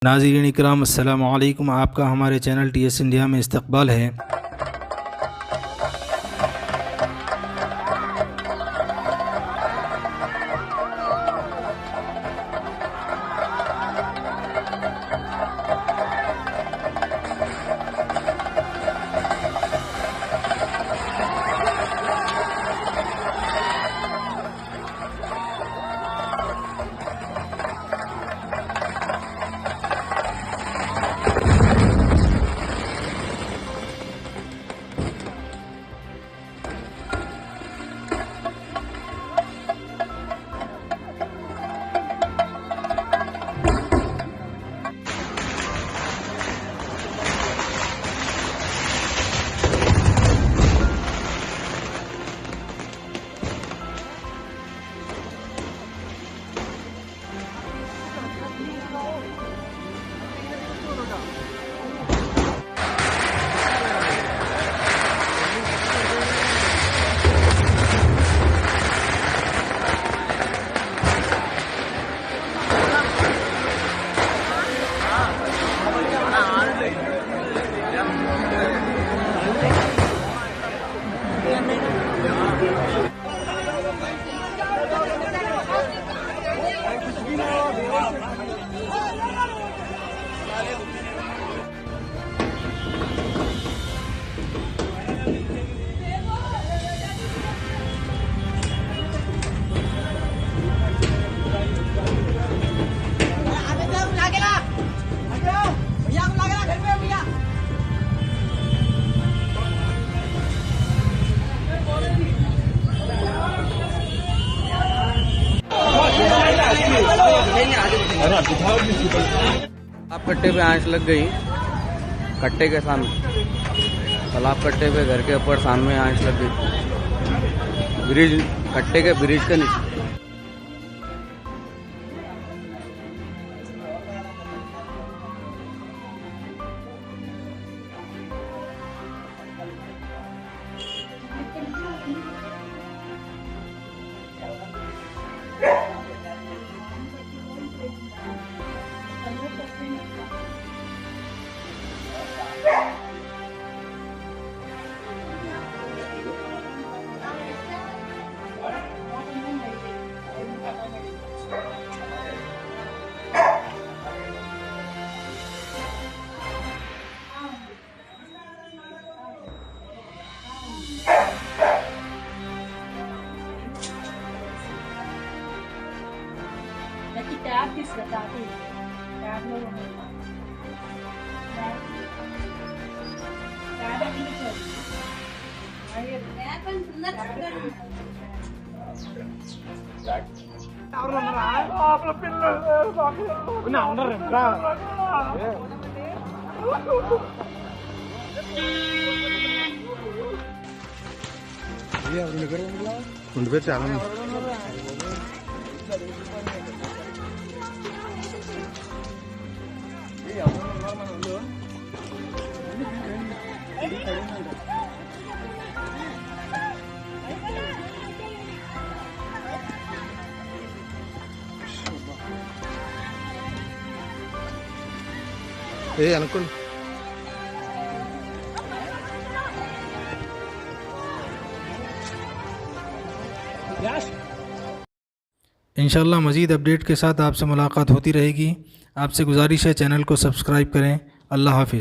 नाज़रीन इकराम अस्सलामु अलैकुम। आपका हमारे चैनल TS इंडिया में इस्तकबाल है। तालाब कट्टे पे आंच लग गई। कट्टे के सामने, तालाब कट्टे पे घर के ऊपर सामने आंच लग गई। ब्रिज, कट्टे के ब्रिज के नीचे। टैब किसका टैब लोग అనుకోండి इंशाअल्लाह मज़ीद अपडेट के साथ आपसे मुलाकात होती रहेगी। आपसे गुजारिश है चैनल को सब्सक्राइब करें। अल्लाह हाफिज़।